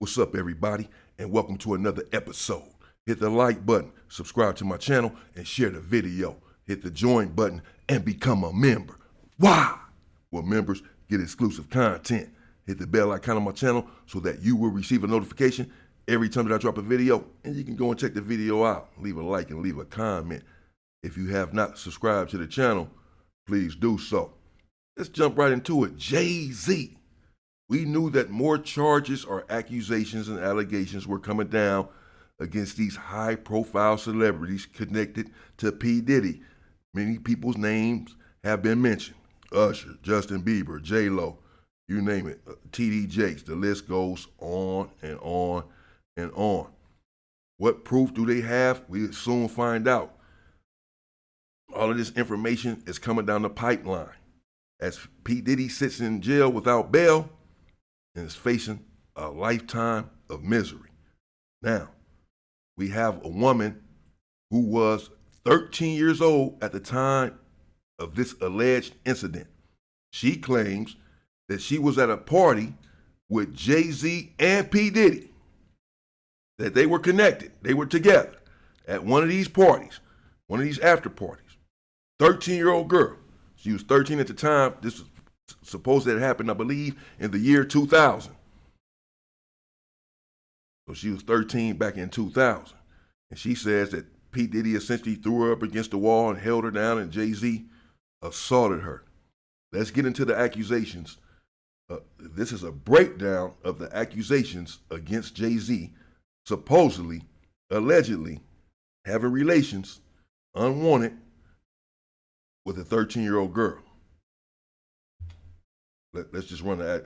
What's up, everybody, and welcome to another episode. Hit the like button, subscribe to my channel, and share the video. Hit the join button and become a member. Why? Well, members get exclusive content. Hit the bell icon on my channel so that you will receive a notification every time that I drop a video, and you can go and check the video out. Leave a like and leave a comment. If you have not subscribed to the channel, please do so. Let's jump right into it. Jay-Z. We knew that more charges or accusations and allegations were coming down against these high-profile celebrities connected to P. Diddy. Many people's names have been mentioned. Usher, Justin Bieber, J-Lo, you name it, T.D. Jakes. The list goes on and on and on. What proof do they have? We'll soon find out. All of this information is coming down the pipeline. As P. Diddy sits in jail without bail, and is facing a lifetime of misery. Now, we have a woman who was 13 years old at the time of this alleged incident. She claims that she was at a party with Jay-Z and P. Diddy, that they were connected, they were together at one of these parties, one of these after parties. 13-year-old girl. She was 13 at the time. This was supposed to have happened, I believe, in the year 2000. So she was 13 back in 2000. And she says that P. Diddy essentially threw her up against the wall and held her down, and Jay-Z assaulted her. Let's get into the accusations. This is a breakdown of the accusations against Jay-Z, supposedly, allegedly, having relations, unwanted, with a 13-year-old girl. Let's just run the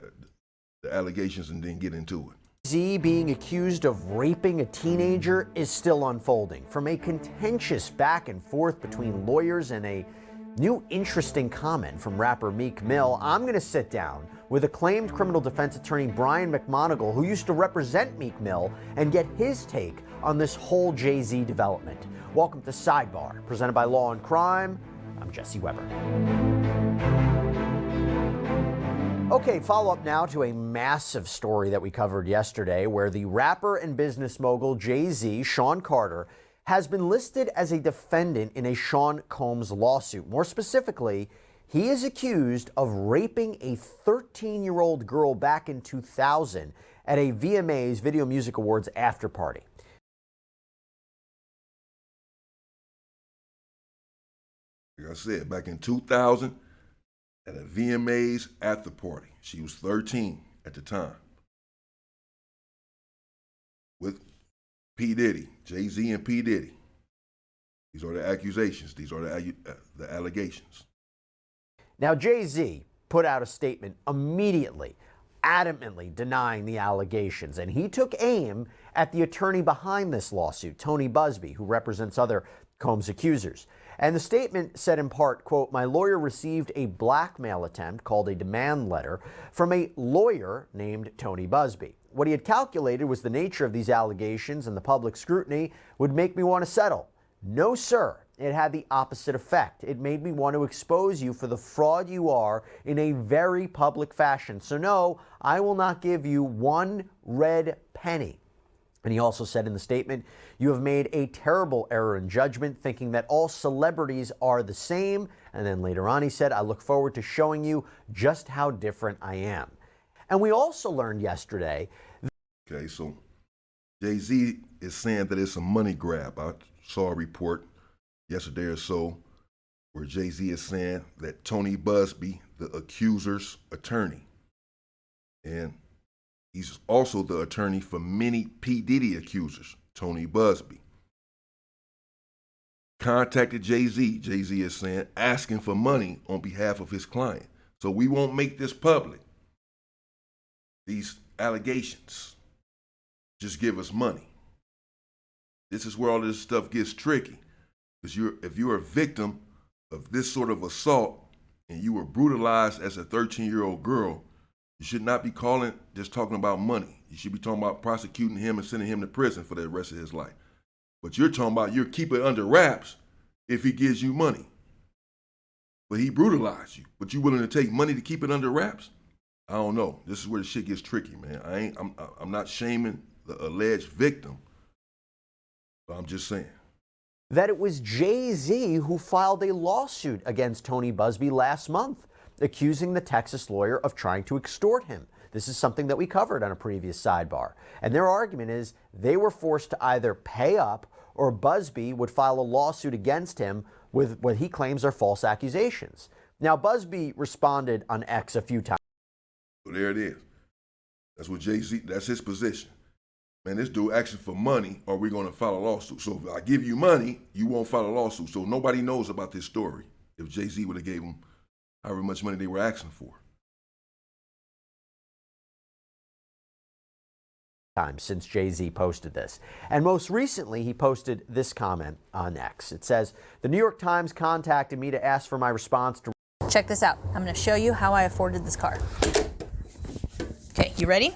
allegations and then get into it. Jay-Z being accused of raping a teenager is still unfolding. From a contentious back and forth between lawyers and a new interesting comment from rapper Meek Mill, I'm going to sit down with acclaimed criminal defense attorney Brian McMonagle, who used to represent Meek Mill, and get his take on this whole Jay-Z development. Welcome to Sidebar, presented by Law and Crime. I'm Jesse Weber. Okay, follow up now to a massive story that we covered yesterday, where the rapper and business mogul Jay-Z, Sean Carter, has been listed as a defendant in a Sean Combs lawsuit. More specifically, he is accused of raping a 13-year-old girl back in 2000 at a VMA's Video Music Awards after party. Like I said, back in 2000, at a VMA's after party. She was 13 at the time. With P. Diddy, Jay-Z and P. Diddy. These are the accusations. These are the allegations. Now, Jay-Z put out a statement immediately, adamantly denying the allegations, and he took aim at the attorney behind this lawsuit, Tony Busby, who represents other Combs accusers. And the statement said in part, quote, "My lawyer received a blackmail attempt called a demand letter from a lawyer named Tony Busby. What he had calculated was the nature of these allegations and the public scrutiny would make me want to settle. No, sir. It had the opposite effect. It made me want to expose you for the fraud you are in a very public fashion. So no, I will not give you one red penny." And he also said in the statement, "You have made a terrible error in judgment, thinking that all celebrities are the same." And then later on he said, "I look forward to showing you just how different I am." And we also learned yesterday. Okay, so Jay-Z is saying that it's a money grab. I saw a report yesterday or so where Jay-Z is saying that Tony Busby, the accuser's attorney, and he's also the attorney for many P. Diddy accusers, Tony Busby, contacted Jay-Z, Jay-Z is saying, asking for money on behalf of his client. So we won't make this public. These allegations, just give us money. This is where all this stuff gets tricky. Because if you're a victim of this sort of assault and you were brutalized as a 13-year-old girl, you should not be just talking about money. You should be talking about prosecuting him and sending him to prison for the rest of his life. But you're talking about you'll keep it under wraps if he gives you money. But he brutalized you. But you willing to take money to keep it under wraps? I don't know. This is where the shit gets tricky, man. I'm not shaming the alleged victim, but I'm just saying that it was Jay-Z who filed a lawsuit against Tony Busby last month, accusing the Texas lawyer of trying to extort him. This is something that we covered on a previous sidebar. And their argument is they were forced to either pay up or Busby would file a lawsuit against him with what he claims are false accusations. Now, Busby responded on X a few times. So there it is. That's what Jay-Z, that's his position. Man, this dude asking for money, or we're going to file a lawsuit. So if I give you money, you won't file a lawsuit. So nobody knows about this story if Jay-Z would have gave him however much money they were asking for. Time since Jay-Z posted this. And most recently, he posted this comment on X. It says, "The New York Times contacted me to ask for my response to..." Check this out. I'm going to show you how I afforded this car. Okay, you ready?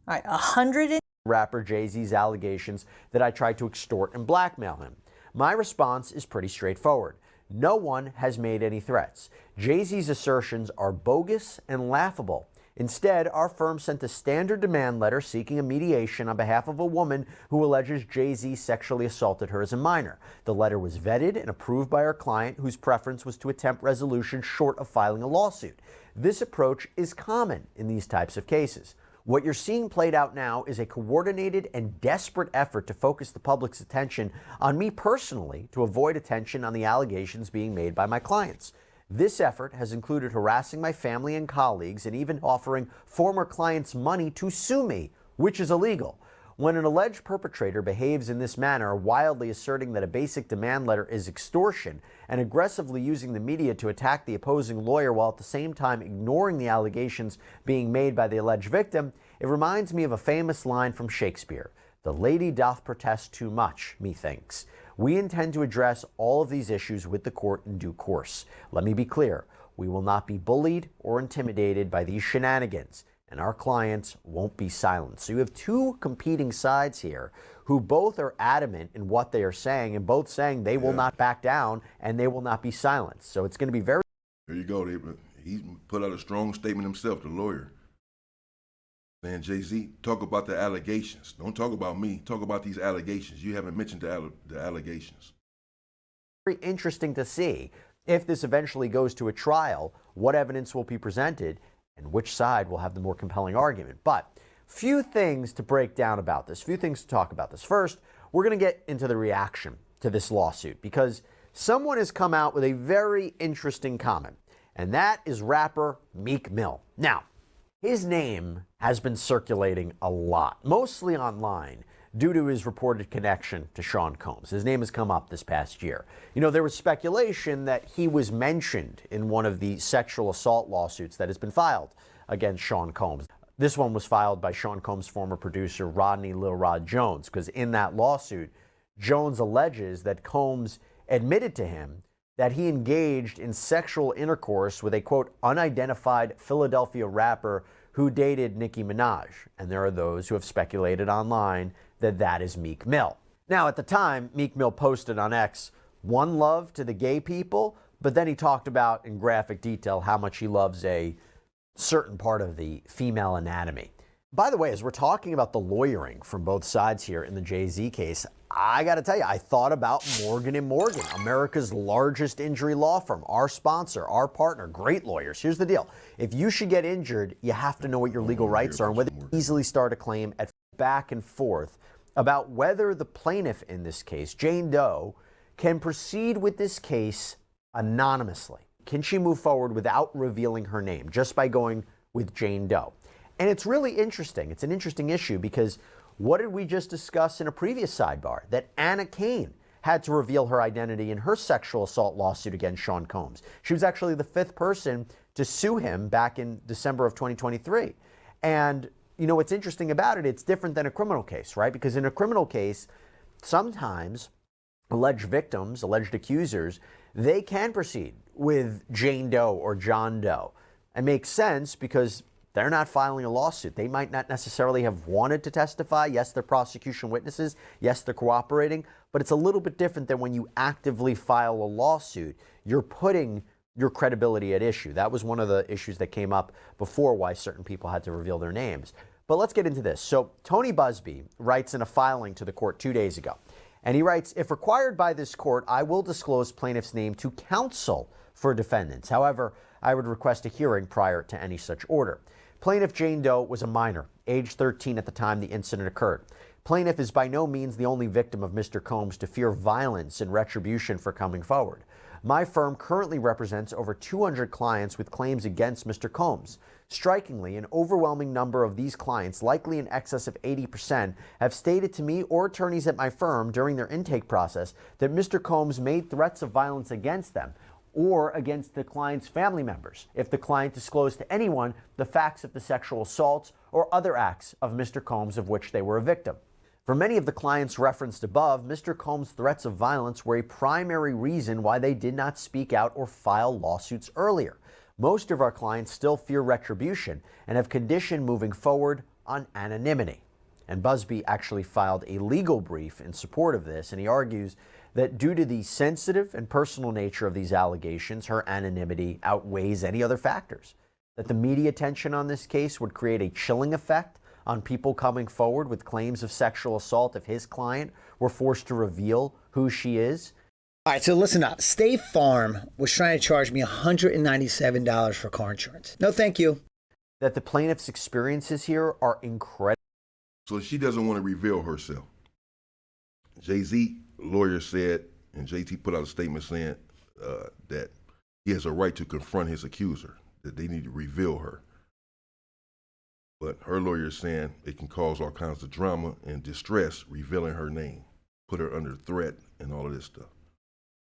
All right, 100. Rapper Jay-Z's allegations that I tried to extort and blackmail him. My response is pretty straightforward. No one has made any threats. Jay-Z's assertions are bogus and laughable. Instead, our firm sent a standard demand letter seeking a mediation on behalf of a woman who alleges Jay-Z sexually assaulted her as a minor. The letter was vetted and approved by our client, whose preference was to attempt resolution short of filing a lawsuit. This approach is common in these types of cases. What you're seeing played out now is a coordinated and desperate effort to focus the public's attention on me personally to avoid attention on the allegations being made by my clients. This effort has included harassing my family and colleagues and even offering former clients money to sue me, which is illegal. When an alleged perpetrator behaves in this manner, wildly asserting that a basic demand letter is extortion and aggressively using the media to attack the opposing lawyer while at the same time ignoring the allegations being made by the alleged victim, it reminds me of a famous line from Shakespeare. The lady doth protest too much, methinks. We intend to address all of these issues with the court in due course. Let me be clear. We will not be bullied or intimidated by these shenanigans, and our clients won't be silenced. So you have two competing sides here who both are adamant in what they are saying and both saying they will not back down and they will not be silenced. So it's going to be very... There you go. He put out a strong statement himself, the lawyer. Saying, Jay-Z, talk about the allegations. Don't talk about me. Talk about these allegations. You haven't mentioned the allegations. Very interesting to see if this eventually goes to a trial, what evidence will be presented and which side will have the more compelling argument. But few things to break down about this, few things to talk about this. First, we're going to get into the reaction to this lawsuit because someone has come out with a very interesting comment, and that is rapper Meek Mill. Now, his name has been circulating a lot, mostly online, due to his reported connection to Sean Combs. His name has come up this past year. You know, there was speculation that he was mentioned in one of the sexual assault lawsuits that has been filed against Sean Combs. This one was filed by Sean Combs' former producer, Rodney Lil Rod Jones, because in that lawsuit, Jones alleges that Combs admitted to him that he engaged in sexual intercourse with a, quote, unidentified Philadelphia rapper who dated Nicki Minaj. And there are those who have speculated online that that is Meek Mill. Now, at the time, Meek Mill posted on X, one love to the gay people, but then he talked about in graphic detail how much he loves a certain part of the female anatomy. By the way, as we're talking about the lawyering from both sides here in the Jay-Z case, I got to tell you, I thought about Morgan & Morgan, America's largest injury law firm, our sponsor, our partner, great lawyers. Here's the deal. If you should get injured, you have to know what your legal rights are and whether you easily start a claim at back and forth about whether the plaintiff in this case, Jane Doe, can proceed with this case anonymously. Can she move forward without revealing her name, just by going with Jane Doe? And it's really interesting. It's an interesting issue because what did we just discuss in a previous sidebar? That Anna Cain had to reveal her identity in her sexual assault lawsuit against Sean Combs. She was actually the fifth person to sue him back in December of 2023. And you know what's interesting about it? It's different than a criminal case, right? Because in a criminal case, sometimes alleged victims, alleged accusers, they can proceed with Jane Doe or John Doe. It makes sense because they're not filing a lawsuit. They might not necessarily have wanted to testify. Yes, they're prosecution witnesses. Yes, they're cooperating. But it's a little bit different than when you actively file a lawsuit. You're putting your credibility at issue. That was one of the issues that came up before why certain people had to reveal their names. But let's get into this. So Tony Busby writes in a filing to the court 2 days ago, and he writes, if required by this court, I will disclose plaintiff's name to counsel for defendants. However, I would request a hearing prior to any such order. Plaintiff Jane Doe was a minor, age 13 at the time the incident occurred. Plaintiff is by no means the only victim of Mr. Combs to fear violence and retribution for coming forward. My firm currently represents over 200 clients with claims against Mr. Combs. Strikingly, an overwhelming number of these clients, likely in excess of 80%, have stated to me or attorneys at my firm during their intake process that Mr. Combs made threats of violence against them or against the client's family members if the client disclosed to anyone the facts of the sexual assaults or other acts of Mr. Combs of which they were a victim. For many of the clients referenced above, Mr. Combs' threats of violence were a primary reason why they did not speak out or file lawsuits earlier. Most of our clients still fear retribution and have conditioned moving forward on anonymity. And Busby actually filed a legal brief in support of this, and he argues that due to the sensitive and personal nature of these allegations, her anonymity outweighs any other factors. That the media attention on this case would create a chilling effect on people coming forward with claims of sexual assault if his client were forced to reveal who she is. All right, so listen up. State Farm was trying to charge me $197 for car insurance. No, thank you. That the plaintiff's experiences here are incredible. So she doesn't want to reveal herself. Jay-Z lawyer said, and JT put out a statement saying that he has a right to confront his accuser, that they need to reveal her. But her lawyer is saying it can cause all kinds of drama and distress revealing her name, put her under threat and all of this stuff.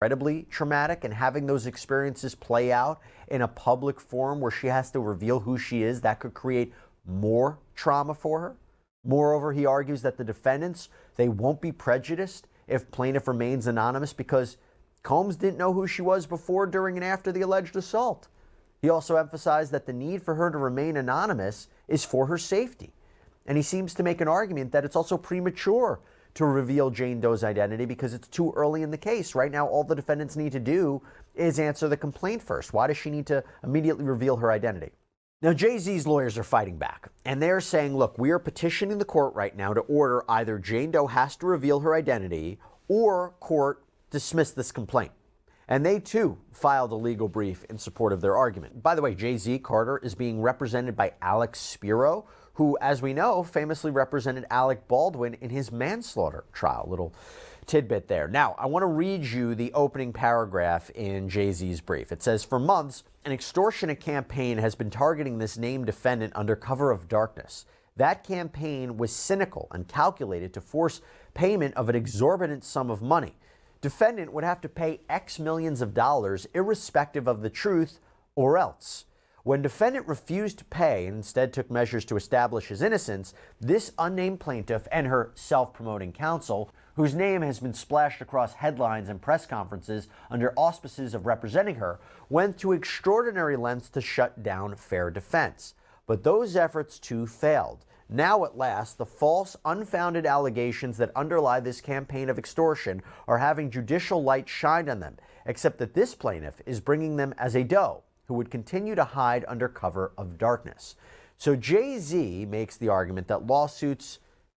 Incredibly traumatic, and having those experiences play out in a public forum where she has to reveal who she is, that could create more trauma for her. Moreover, he argues that the defendants, they won't be prejudiced if plaintiff remains anonymous because Combs didn't know who she was before, during, and after the alleged assault. He also emphasized that the need for her to remain anonymous is for her safety. And he seems to make an argument that it's also premature to reveal Jane Doe's identity because it's too early in the case. Right now, all the defendants need to do is answer the complaint first. Why does she need to immediately reveal her identity? Now, Jay-Z's lawyers are fighting back, and they're saying, look, we are petitioning the court right now to order either Jane Doe has to reveal her identity or court dismiss this complaint. And they, too, filed a legal brief in support of their argument. By the way, Jay-Z Carter is being represented by Alex Spiro, who, as we know, famously represented Alec Baldwin in his manslaughter trial. Little tidbit there. Now, I want to read you the opening paragraph in Jay-Z's brief. It says, for months, an extortionate campaign has been targeting this named defendant under cover of darkness. That campaign was cynical and calculated to force payment of an exorbitant sum of money. Defendant would have to pay X millions of dollars irrespective of the truth or else. When defendant refused to pay and instead took measures to establish his innocence, this unnamed plaintiff and her self-promoting counsel, whose name has been splashed across headlines and press conferences under auspices of representing her, went to extraordinary lengths to shut down fair defense. But those efforts too failed. Now, at last, the false, unfounded allegations that underlie this campaign of extortion are having judicial light shined on them, except that this plaintiff is bringing them as a doe who would continue to hide under cover of darkness. So Jay-Z makes the argument that lawsuits,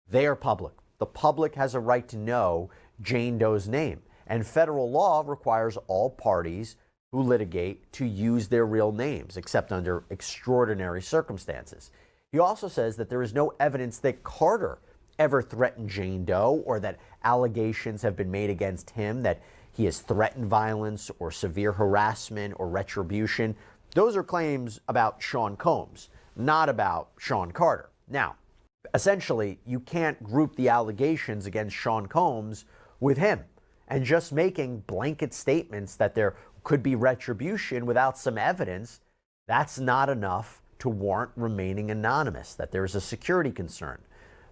they are public. The public has a right to know Jane Doe's name, and federal law requires all parties who litigate to use their real names, except under extraordinary circumstances. He also says that there is no evidence that Carter ever threatened Jane Doe or that allegations have been made against him that he has threatened violence or severe harassment or retribution. Those are claims about Sean Combs, not about Sean Carter. Now, essentially, you can't group the allegations against Sean Combs with him. And just making blanket statements that there could be retribution without some evidence, that's not enough to warrant remaining anonymous, that there's a security concern.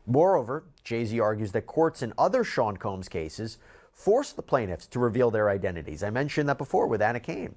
Moreover, Jay-Z argues that courts in other Sean Combs cases force the plaintiffs to reveal their identities. I mentioned that before with Anna Cain.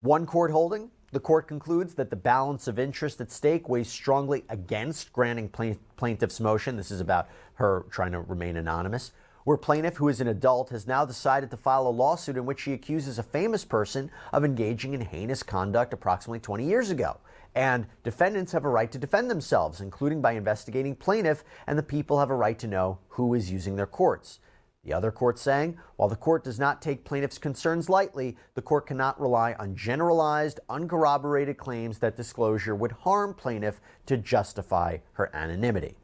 One court holding, the court concludes that the balance of interest at stake weighs strongly against granting plaintiff's motion. This is about her trying to remain anonymous. where plaintiff, who is an adult, has now decided to file a lawsuit in which she accuses a famous person of engaging in heinous conduct approximately 20 years ago. And defendants have a right to defend themselves, including by investigating plaintiff, and the people have a right to know who is using their courts. The other court saying, while the court does not take plaintiff's concerns lightly, the court cannot rely on generalized, uncorroborated claims that disclosure would harm plaintiff to justify her anonymity.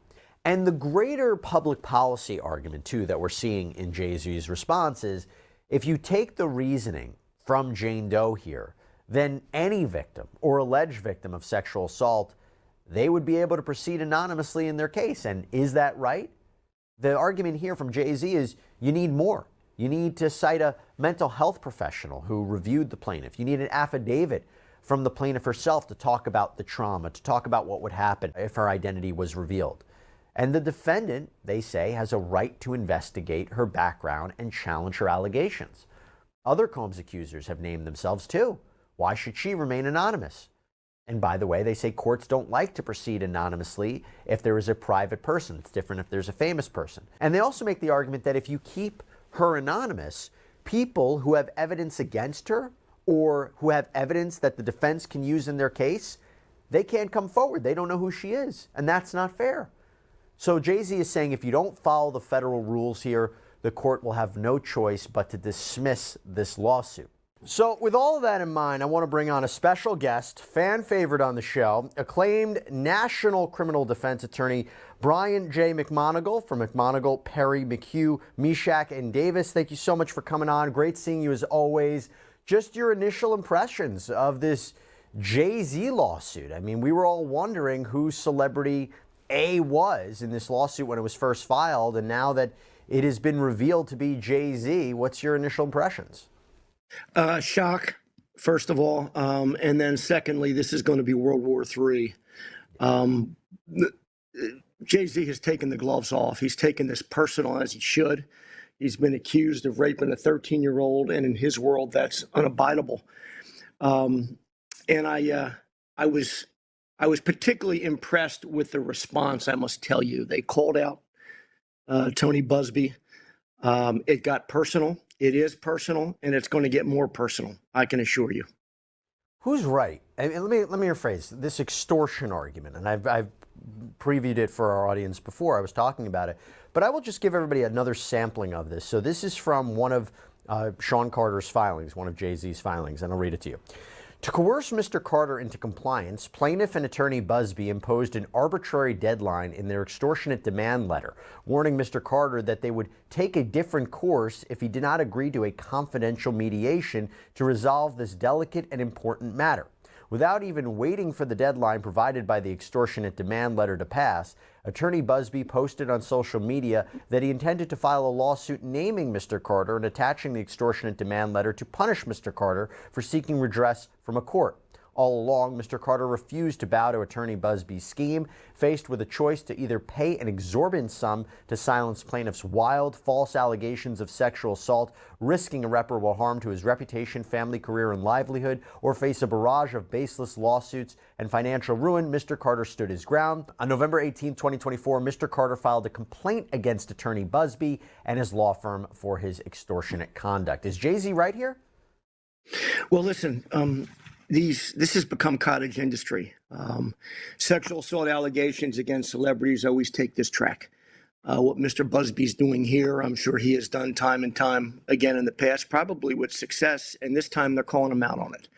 And the greater public policy argument, too, that we're seeing in Jay-Z's response is, if you take the reasoning from Jane Doe here, then any victim or alleged victim of sexual assault, they would be able to proceed anonymously in their case. And is that right? The argument here from Jay-Z is you need more. You need to cite a mental health professional who reviewed the plaintiff. You need an affidavit from the plaintiff herself to talk about the trauma, to talk about what would happen if her identity was revealed. And the defendant, they say, has a right to investigate her background and challenge her allegations. Other Combs accusers have named themselves too. Why should she remain anonymous? And by the way, they say courts don't like to proceed anonymously if there is a private person. It's different if there's a famous person. And they also make the argument that if you keep her anonymous, people who have evidence against her or who have evidence that the defense can use in their case, they can't come forward. They don't know who she is. And that's not fair. So Jay-Z is saying if you don't follow the federal rules here, the court will have no choice but to dismiss this lawsuit. So with all of that in mind, I want to bring on a special guest, fan favorite on the show, acclaimed national criminal defense attorney Brian J. McMonagle from McMonagle, Perry, McHugh, Meshach, and Davis. Thank you so much for coming on. Great seeing you as always. Just your initial impressions of this Jay-Z lawsuit. I mean, we were all wondering who celebrity A was in this lawsuit when it was first filed, and now that it has been revealed to be Jay-Z, what's your initial impressions? Shock, first of all, and then secondly, this is going to be World War III. Jay-Z has taken the gloves off. He's taken this personal, as he should. He's been accused of raping a 13-year-old, and in his world, that's unabidable. And I was particularly impressed with the response, I must tell you. They called out Tony Busby. It got personal. It is personal, and it's going to get more personal, I can assure you. Who's right? And let me rephrase this extortion argument, and I've previewed it for our audience before. I was talking about it, but I will just give everybody another sampling of this. So this is from one of Sean Carter's filings, one of Jay-Z's filings, and I'll read it to you. To coerce Mr. Carter into compliance, plaintiff and attorney Busby imposed an arbitrary deadline in their extortionate demand letter, warning Mr. Carter that they would take a different course if he did not agree to a confidential mediation to resolve this delicate and important matter. Without even waiting for the deadline provided by the extortionate demand letter to pass, attorney Busby posted on social media that he intended to file a lawsuit naming Mr. Carter and attaching the extortionate demand letter to punish Mr. Carter for seeking redress from a court. All along, Mr. Carter refused to bow to attorney Busby's scheme, faced with a choice to either pay an exorbitant sum to silence plaintiff's wild, false allegations of sexual assault, risking irreparable harm to his reputation, family, career, and livelihood, or face a barrage of baseless lawsuits and financial ruin. Mr. Carter stood his ground. On November 18, 2024, Mr. Carter filed a complaint against attorney Busby and his law firm for his extortionate conduct. Is Jay-Z right here? Well, listen, this has become cottage industry. Sexual assault allegations against celebrities always take this track. What Mr. Busby's doing here, I'm sure he has done time and time again in the past, probably with success, and this time they're calling him out on it.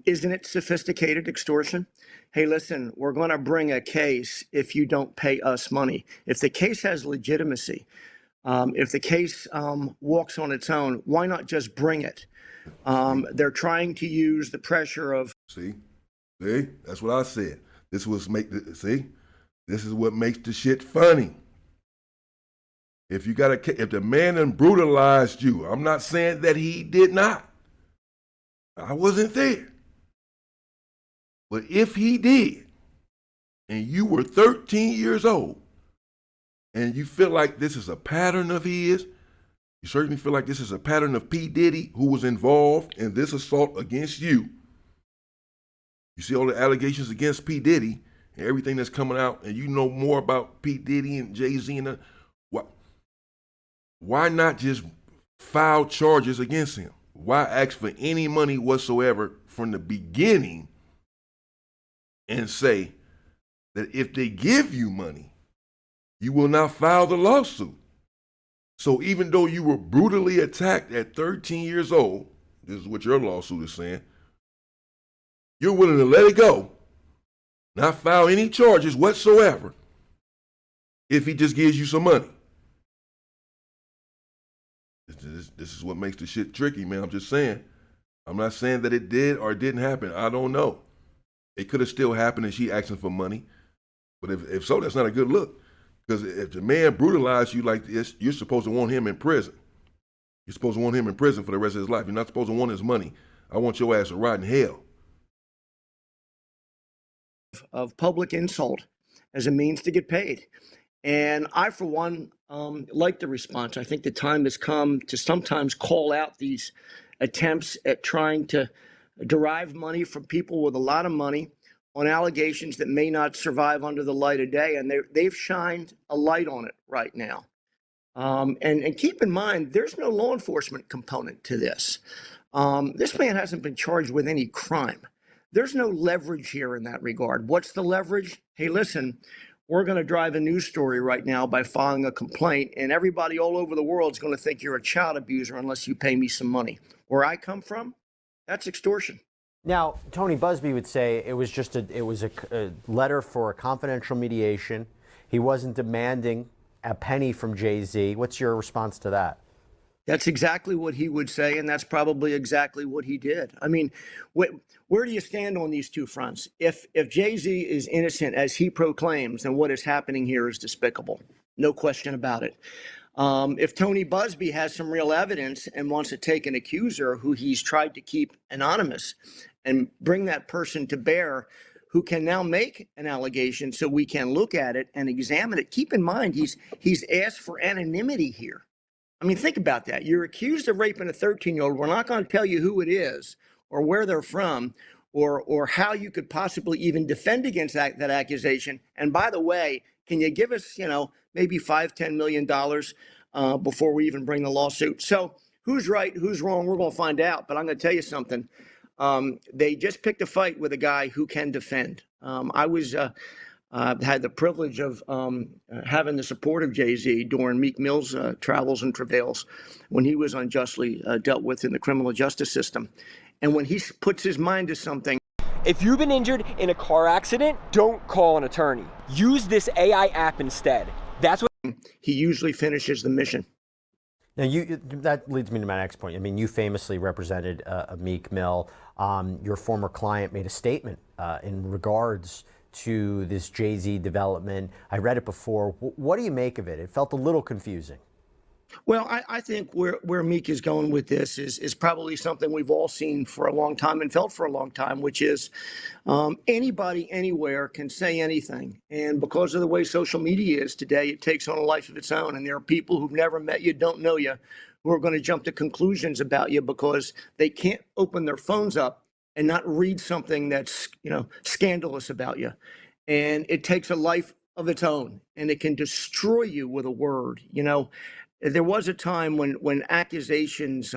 Isn't it sophisticated extortion? Hey, listen, we're going to bring a case if you don't pay us money. If the case has legitimacy, if the case walks on its own, why not just bring it? They're trying to use the pressure of. See, that's what I said. This is what makes the shit funny. If the man done brutalized you, I'm not saying that he did not. I wasn't there. But if he did, and you were 13 years old, and you feel like this is a pattern of his, you certainly feel like this is a pattern of P. Diddy, who was involved in this assault against you. You see all the allegations against P. Diddy and everything that's coming out, and you know more about P. Diddy and Jay-Z and what? why not just file charges against him? Why ask for any money whatsoever from the beginning and say that if they give you money, you will not file the lawsuit? So even though you were brutally attacked at 13 years old, this is what your lawsuit is saying, you're willing to let it go, not file any charges whatsoever, if he just gives you some money. This is what makes the shit tricky, man. I'm just saying. I'm not saying that it did or it didn't happen. I don't know. It could have still happened and she asking for money. But if so, that's not a good look. Because if the man brutalized you like this, you're supposed to want him in prison. You're supposed to want him in prison for the rest of his life. You're not supposed to want his money. I want your ass to rot in hell. Of public insult as a means to get paid. And I, for one, like the response. I think the time has come to sometimes call out these attempts at trying to derive money from people with a lot of money on allegations that may not survive under the light of day. And they've shined a light on it right now. And keep in mind, there's no law enforcement component to this. This man hasn't been charged with any crime. There's no leverage here in that regard. What's the leverage? Hey, listen, we're going to drive a news story right now by filing a complaint, and everybody all over the world is going to think you're a child abuser unless you pay me some money. Where I come from, that's extortion. Now, Tony Busby would say it was just a letter for a confidential mediation. He wasn't demanding a penny from Jay-Z. What's your response to that? That's exactly what he would say, and that's probably exactly what he did. I mean, where do you stand on these two fronts? If Jay-Z is innocent, as he proclaims, then what is happening here is despicable. No question about it. If Tony Busby has some real evidence and wants to take an accuser who he's tried to keep anonymous and bring that person to bear, who can now make an allegation so we can look at it and examine it. Keep in mind, he's asked for anonymity here. I mean, think about that. You're accused of raping a 13-year-old. We're not going to tell you who it is or where they're from or how you could possibly even defend against that accusation. And by the way, can you give us, maybe $5-10 million before we even bring the lawsuit? So who's right, who's wrong, we're going to find out. But I'm going to tell you something. They just picked a fight with a guy who can defend. Had the privilege of having the support of Jay-Z during Meek Mill's travels and travails when he was unjustly dealt with in the criminal justice system. And when he puts his mind to something. If you've been injured in a car accident, don't call an attorney. Use this AI app instead. That's what he usually finishes the mission. Now, that leads me to my next point. I mean, you famously represented a Meek Mill. Your former client made a statement in regards to this Jay-Z development. I read it before. What do you make of it? It felt a little confusing. Well, I think where Meek is going with this is probably something we've all seen for a long time and felt for a long time, which is anybody anywhere can say anything. And because of the way social media is today, it takes on a life of its own. And there are people who've never met you, don't know you, who are going to jump to conclusions about you because they can't open their phones up and not read something that's, scandalous about you. And it takes a life of its own, and it can destroy you with a word. There was a time when accusations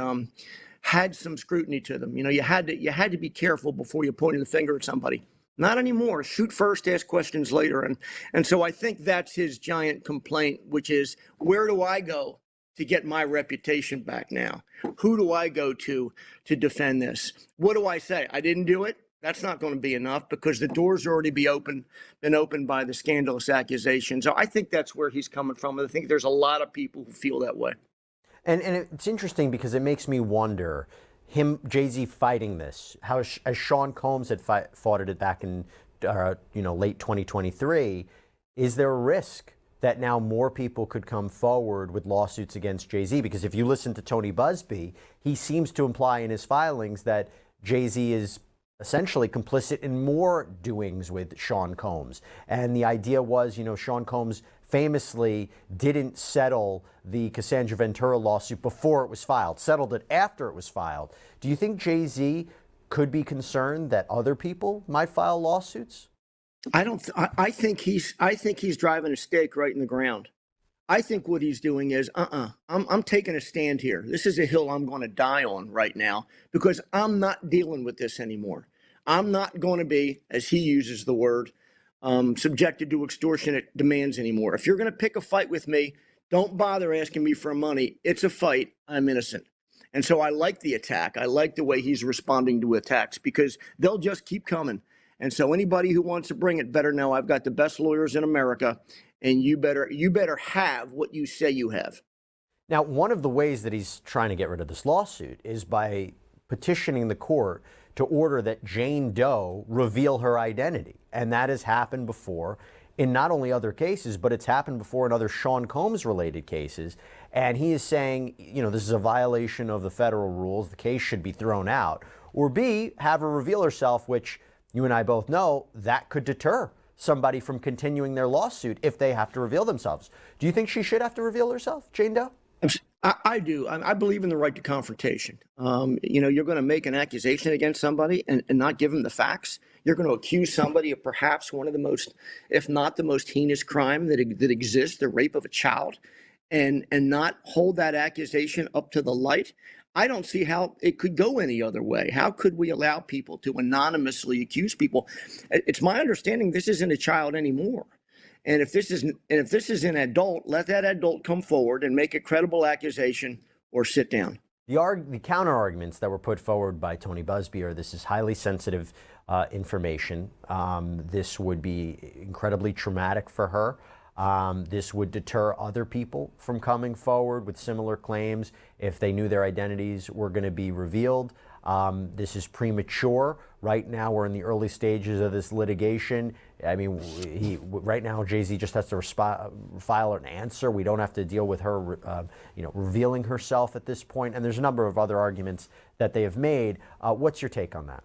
had some scrutiny to them. You had to be careful before you pointed the finger at somebody. Not anymore. Shoot first, ask questions later. And so I think that's his giant complaint, which is, where do I go to get my reputation back now? Who do I go to defend this? What do I say? I didn't do it? That's not going to be enough because the door's already been opened by the scandalous accusations. So I think that's where he's coming from. I think there's a lot of people who feel that way. And it's interesting because it makes me wonder, Jay-Z fighting this, how as Sean Combs had fought it back in late 2023, is there a risk that now more people could come forward with lawsuits against Jay-Z? Because if you listen to Tony Busby, he seems to imply in his filings that Jay-Z is essentially complicit in more doings with Sean Combs. And the idea was, Sean Combs famously didn't settle the Cassandra Ventura lawsuit before it was filed, settled it after it was filed. Do you think Jay-Z could be concerned that other people might file lawsuits? I think he's driving a stake right in the ground. I think what he's doing is, I'm taking a stand here. This is a hill I'm going to die on right now because I'm not dealing with this anymore. I'm not going to be, as he uses the word, subjected to extortionate demands anymore. If you're going to pick a fight with me, don't bother asking me for money. It's a fight. I'm innocent. And so I like the attack. I like the way he's responding to attacks because they'll just keep coming. And so anybody who wants to bring it better know I've got the best lawyers in America, and you better have what you say you have. Now, one of the ways that he's trying to get rid of this lawsuit is by petitioning the court to order that Jane Doe reveal her identity. And that has happened before in not only other cases, but it's happened before in other Sean Combs related cases. And he is saying, this is a violation of the federal rules. The case should be thrown out. Or B, have her reveal herself, which you and I both know that could deter somebody from continuing their lawsuit if they have to reveal themselves. Do you think she should have to reveal herself, Jane Doe? I do. I believe in the right to confrontation. You're going to make an accusation against somebody and not give them the facts. You're going to accuse somebody of perhaps one of the most, if not the most heinous crime that exists, the rape of a child, and not hold that accusation up to the light. I don't see how it could go any other way. How could we allow people to anonymously accuse people? It's my understanding this isn't a child anymore. And if this is an adult, let that adult come forward and make a credible accusation or sit down. The counter arguments that were put forward by Tony Busby are this is highly sensitive information. This would be incredibly traumatic for her. This would deter other people from coming forward with similar claims if they knew their identities were going to be revealed. This is premature. Right now, we're in the early stages of this litigation. I mean, right now, Jay-Z just has to file an answer. We don't have to deal with her, revealing herself at this point. And there's a number of other arguments that they have made. What's your take on that?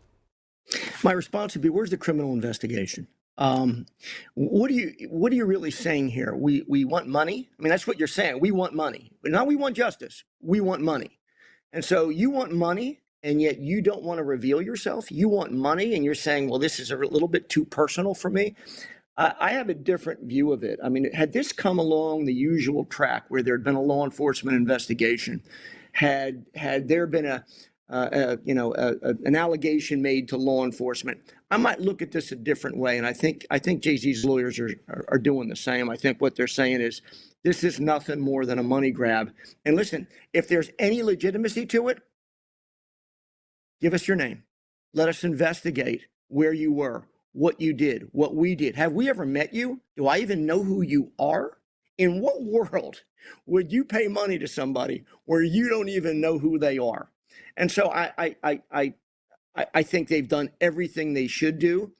My response would be, where's the criminal investigation? What are you really saying here? We want money? I mean, that's what you're saying. We want money. But now we want justice. We want money. And so you want money, and yet you don't want to reveal yourself. You want money, and you're saying, well, this is a little bit too personal for me. I have a different view of it. I mean, had this come along the usual track where there had been a law enforcement investigation, had there been an allegation made to law enforcement, I might look at this a different way. And I think Jay-Z's lawyers are doing the same. I think what they're saying is this is nothing more than a money grab. And listen, if there's any legitimacy to it, give us your name. Let us investigate where you were, what you did, what we did. Have we ever met you? Do I even know who you are? In what world would you pay money to somebody where you don't even know who they are? And so I think they've done everything they should do.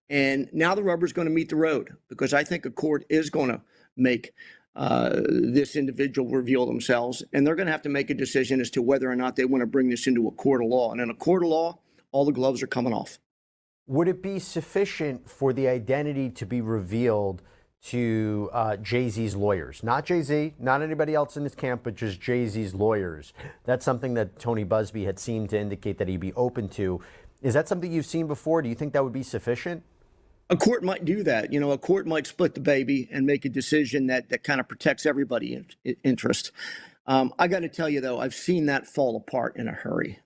And now the rubber's going to meet the road, because I think a court is going to make this individual reveal themselves. And they're going to have to make a decision as to whether or not they want to bring this into a court of law. And in a court of law, all the gloves are coming off. Would it be sufficient for the identity to be revealed to Jay-Z's lawyers? Not Jay-Z, not anybody else in this camp, but just Jay-Z's lawyers. That's something that Tony Busby had seemed to indicate that he'd be open to. Is that something you've seen before? Do you think that would be sufficient? A court might do that. A court might split the baby and make a decision that kind of protects everybody's interest. I got to tell you, though, I've seen that fall apart in a hurry.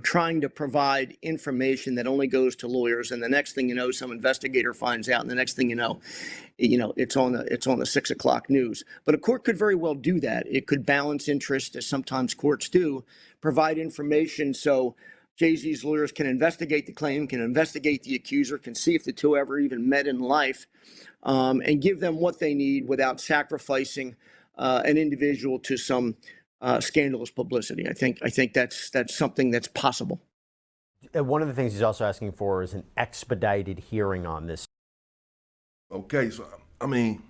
Trying to provide information that only goes to lawyers, and the next thing you know, some investigator finds out, and the next thing you know, it's on the 6 o'clock news. But a court could very well do that. It could balance interest, as sometimes courts do, provide information so Jay-Z's lawyers can investigate the claim, can investigate the accuser, can see if the two ever even met in life, and give them what they need without sacrificing an individual to some scandalous publicity. I think that's something that's possible. One of the things he's also asking for is an expedited hearing on this. Okay, so I mean,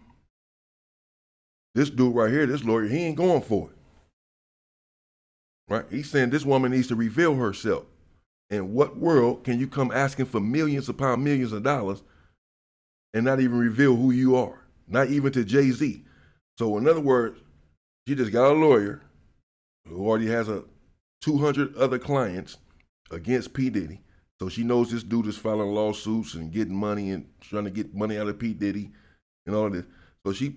this dude right here, this lawyer, he ain't going for it. Right? He's saying this woman needs to reveal herself. In what world can you come asking for millions upon millions of dollars and not even reveal who you are? Not even to Jay-Z. So in other words, she just got a lawyer who already has 200 other clients against P. Diddy. So she knows this dude is filing lawsuits and getting money and trying to get money out of P. Diddy and all of this. So she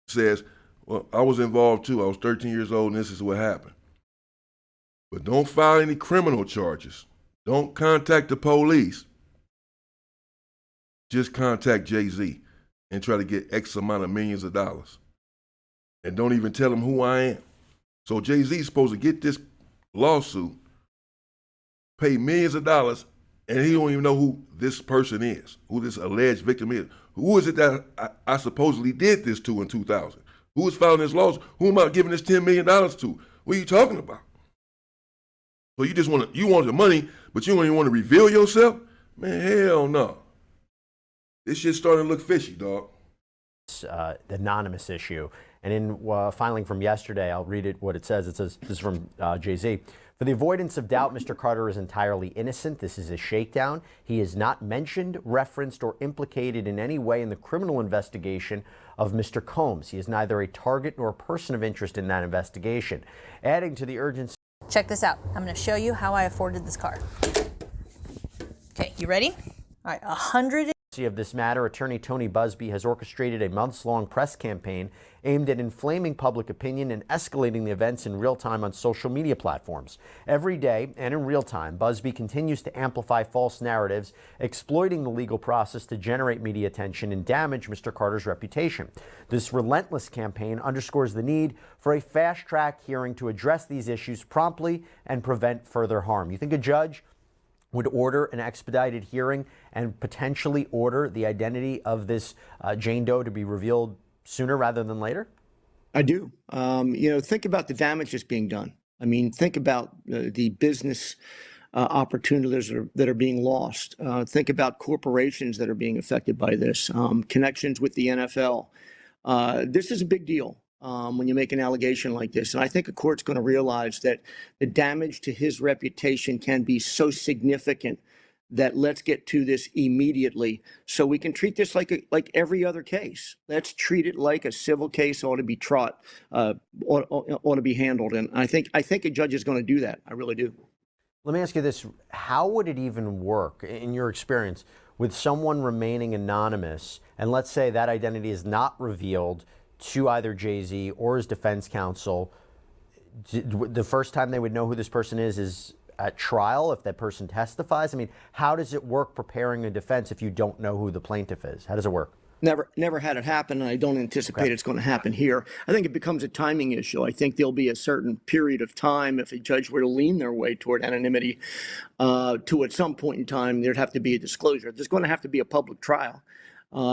says, Well, I was involved too. I was 13 years old, and this is what happened. But don't file any criminal charges. Don't contact the police. Just contact Jay-Z and try to get X amount of millions of dollars. And don't even tell him who I am. So Jay-Z's supposed to get this lawsuit, pay millions of dollars, and he don't even know who this person is, who this alleged victim is. Who is it that I supposedly did this to in 2000? Who is filing this lawsuit? Who am I giving this $10 million to? What are you talking about? So you just want the money, but you don't even want to reveal yourself? Man, hell no. This shit's starting to look fishy, dog. The anonymous issue. And in filing from yesterday, I'll read what it says. It says, this is from Jay-Z. For the avoidance of doubt, Mr. Carter is entirely innocent. This is a shakedown. He is not mentioned, referenced, or implicated in any way in the criminal investigation of Mr. Combs. He is neither a target nor a person of interest in that investigation. Adding to the urgency. Check this out. I'm going to show you how I afforded this car. Okay, you ready? All right, 100. Of this matter, attorney Tony Busby has orchestrated a months-long press campaign aimed at inflaming public opinion and escalating the events in real time on social media platforms. Every day and in real time, Busby continues to amplify false narratives, exploiting the legal process to generate media attention and damage Mr. Carter's reputation. This relentless campaign underscores the need for a fast-track hearing to address these issues promptly and prevent further harm. You think a judge would order an expedited hearing and potentially order the identity of this Jane Doe to be revealed sooner rather than later? I do. Think about the damage that's being done. I mean, think about the business opportunities that are being lost. Think about corporations that are being affected by this, connections with the NFL. This is a big deal. When you make an allegation like this. And I think a court's going to realize that the damage to his reputation can be so significant that let's get to this immediately so we can treat this like every other case. Let's treat it like a civil case ought to be ought to be handled. And I think a judge is going to do that. I really do. Let me ask you this. How would it even work, in your experience, with someone remaining anonymous, and let's say that identity is not revealed to either Jay-Z or his defense counsel? The first time they would know who this person is at trial, if that person testifies? I mean, how does it work preparing a defense if you don't know who the plaintiff is? How does it work? Never had it happen, and I don't anticipate it's going to happen here. I think it becomes a timing issue. I think there'll be a certain period of time if a judge were to lean their way toward anonymity to at some point in time, there'd have to be a disclosure. There's going to have to be a public trial.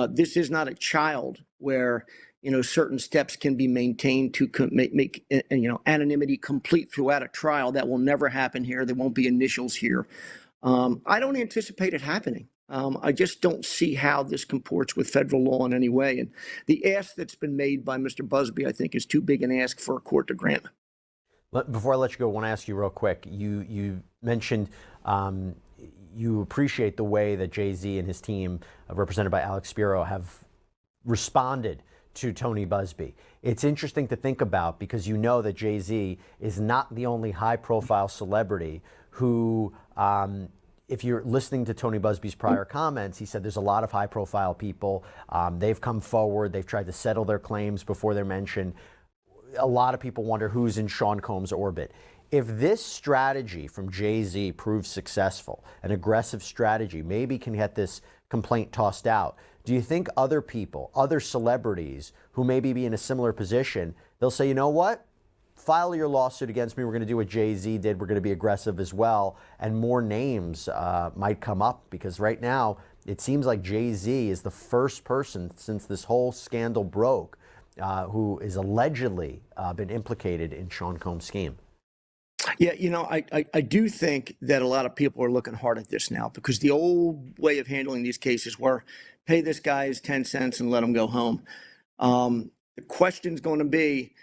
This is not a child where certain steps can be maintained to make anonymity complete throughout a trial. That will never happen here. There won't be initials here. I don't anticipate it happening. I just don't see how this comports with federal law in any way. And the ask that's been made by Mr. Busby, I think, is too big an ask for a court to grant. Before I let you go, I want to ask you real quick. You mentioned you appreciate the way that Jay-Z and his team, represented by Alex Spiro, have responded to Tony Busby. It's interesting to think about because you know that Jay-Z is not the only high-profile celebrity who, if you're listening to Tony Busby's prior comments, he said there's a lot of high-profile people. They've come forward. They've tried to settle their claims before they're mentioned. A lot of people wonder who's in Sean Combs' orbit. If this strategy from Jay-Z proves successful, an aggressive strategy, maybe can get this complaint tossed out, do you think other people, other celebrities who maybe be in a similar position, they'll say, you know what? File your lawsuit against me. We're going to do what Jay-Z did. We're going to be aggressive as well. And more names might come up because right now it seems like Jay-Z is the first person since this whole scandal broke who is allegedly been implicated in Sean Combs' scheme. Yeah, I do think that a lot of people are looking hard at this now because the old way of handling these cases were pay this guy his 10 cents and let him go home. The question's going to be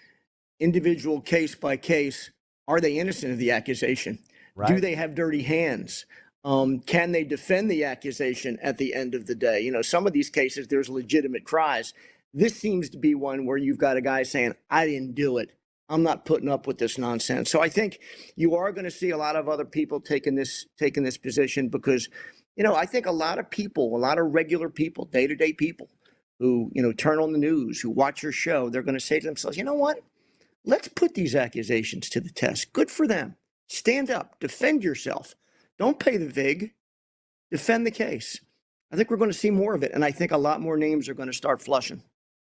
individual case by case. Are they innocent of the accusation? Right. Do they have dirty hands? Can they defend the accusation at the end of the day? Some of these cases, there's legitimate cries. This seems to be one where you've got a guy saying, I didn't do it. I'm not putting up with this nonsense. So I think you are going to see a lot of other people taking this position because, I think a lot of people, a lot of regular people, day-to-day people who, turn on the news, who watch your show, they're going to say to themselves, you know what? Let's put these accusations to the test. Good for them. Stand up, defend yourself. Don't pay the vig. Defend the case. I think we're going to see more of it, and I think a lot more names are going to start flushing.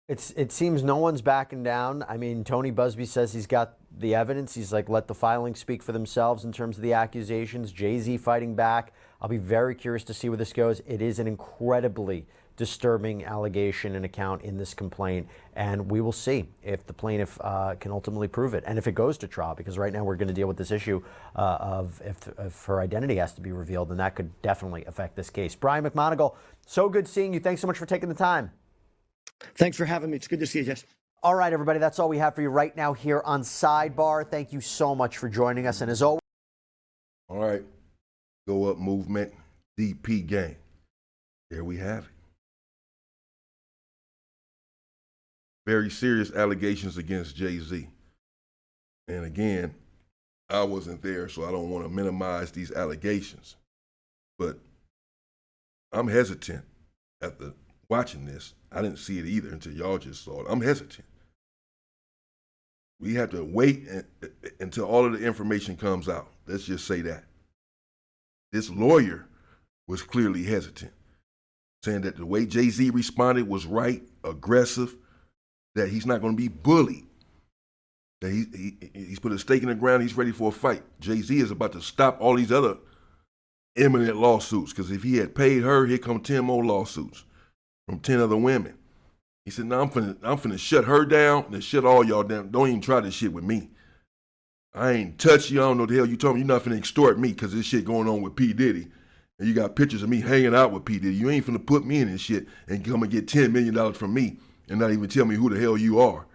It seems no one's backing down. I mean, Tony Busby says he's got the evidence. He's like, let the filings speak for themselves in terms of the accusations. Jay-Z fighting back. I'll be very curious to see where this goes. It is an incredibly disturbing allegation and account in this complaint, and we will see if the plaintiff can ultimately prove it and if it goes to trial, because right now we're going to deal with this issue of if her identity has to be revealed, and that could definitely affect this case. Brian McMonagle, so good seeing you. Thanks so much for taking the time. Thanks for having me. It's good to see you, Jess. All right, everybody, that's all we have for you right now here on Sidebar. Thank you so much for joining us, and as always... All right, Go Up Movement, DP Gang. There we have it. Very serious allegations against Jay-Z. And again, I wasn't there, so I don't want to minimize these allegations. But I'm hesitant after watching this. I didn't see it either until y'all just saw it. I'm hesitant. We have to wait until all of the information comes out. Let's just say that. This lawyer was clearly hesitant, saying that the way Jay-Z responded was right, aggressive, that he's not going to be bullied, that he's put a stake in the ground, he's ready for a fight. Jay-Z is about to stop all these other imminent lawsuits, because if he had paid her, here come 10 more lawsuits from 10 other women. He said, no, I'm finna shut her down and shut all y'all down. Don't even try this shit with me. I ain't touch you. I don't know what the hell you told me. You're not finna extort me because this shit going on with P. Diddy. And you got pictures of me hanging out with P. Diddy. You ain't finna put me in this shit and come and get $10 million from me and not even tell me who the hell you are.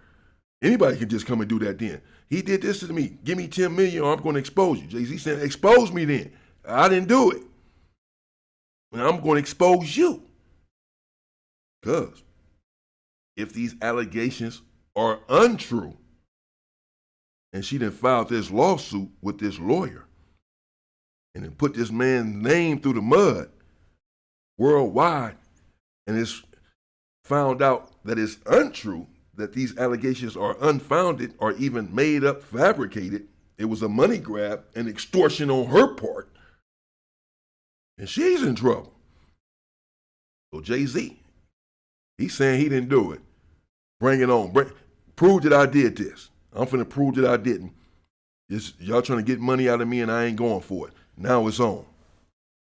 Anybody can just come and do that then. He did this to me. Give me $10 million or I'm going to expose you. Jay-Z said, expose me then. I didn't do it. And I'm going to expose you. Because if these allegations are untrue, and she done filed this lawsuit with this lawyer, and then put this man's name through the mud worldwide, and it's found out that it's untrue, that these allegations are unfounded or even made up, fabricated, it was a money grab and extortion on her part, and she's in trouble. So Jay-Z, he's saying he didn't do it. Bring it on. Prove that I did this. I'm finna prove that I didn't. Y'all trying to get money out of me and I ain't going for it. Now it's on.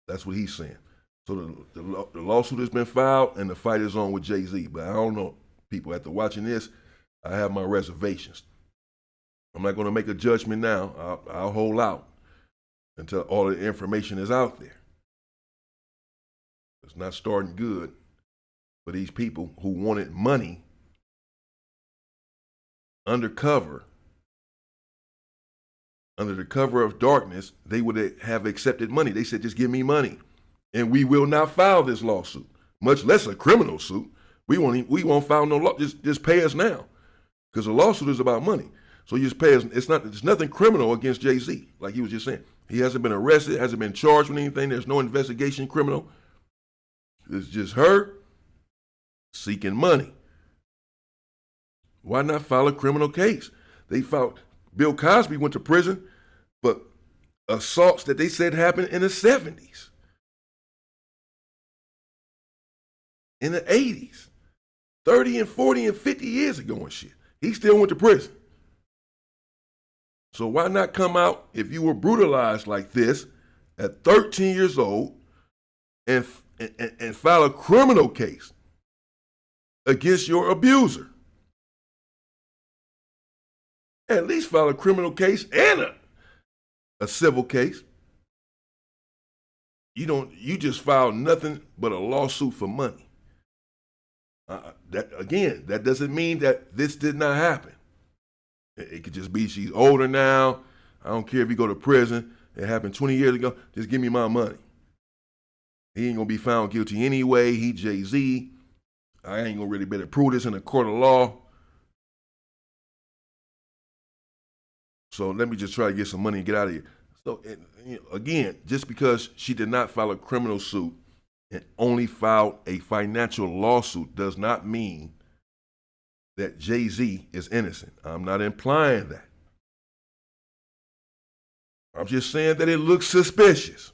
That's what he's saying. So the lawsuit has been filed and the fight is on with Jay-Z. But I don't know, people, after watching this, I have my reservations. I'm not going to make a judgment now. I'll hold out until all the information is out there. It's not starting good for these people who wanted money under the cover of darkness. They would have accepted money. They said, just give me money and we will not file this lawsuit, much less a criminal suit. We won't file no law. Just pay us now, because the lawsuit is about money. So you just pay us. There's nothing criminal against Jay-Z, like he was just saying. He hasn't been arrested, hasn't been charged with anything. There's no investigation criminal. It's just her seeking money. Why not file a criminal case? They filed. Bill Cosby went to prison, but assaults that they said happened in the 70s, in the 80s, 30 and 40 and 50 years ago and shit. He still went to prison. So why not come out if you were brutalized like this at 13 years old and file a criminal case against your abuser? At least file a criminal case and a civil case. You just filed nothing but a lawsuit for money. That doesn't mean that this did not happen. It could just be she's older now. I don't care if you go to prison. It happened 20 years ago. Just give me my money. He ain't gonna be found guilty anyway. He Jay-Z. I ain't gonna really better prove this in a court of law. So let me just try to get some money and get out of here. So again, just because she did not file a criminal suit and only filed a financial lawsuit does not mean that Jay-Z is innocent. I'm not implying that. I'm just saying that it looks suspicious.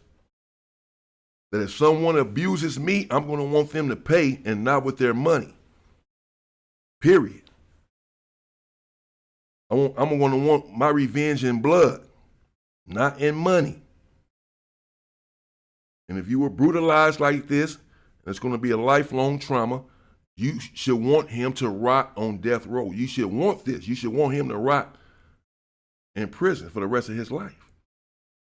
That if someone abuses me, I'm going to want them to pay and not with their money. Period. I'm going to want my revenge in blood, not in money. And if you were brutalized like this, and it's going to be a lifelong trauma, you should want him to rot on death row. You should want this. You should want him to rot in prison for the rest of his life.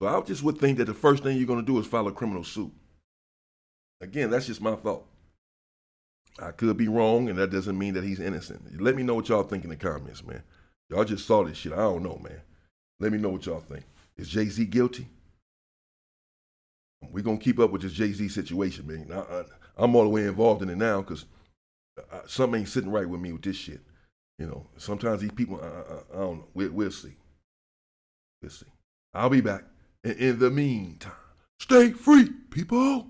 So I just would think that the first thing you're going to do is file a criminal suit. Again, that's just my thought. I could be wrong, and that doesn't mean that he's innocent. Let me know what y'all think in the comments, man. Y'all just saw this shit. I don't know, man. Let me know what y'all think. Is Jay-Z guilty? We're going to keep up with this Jay-Z situation, man. I'm all the way involved in it now because something ain't sitting right with me with this shit. You know, sometimes these people, I don't know. We'll see. We'll see. I'll be back. And in the meantime, stay free, people.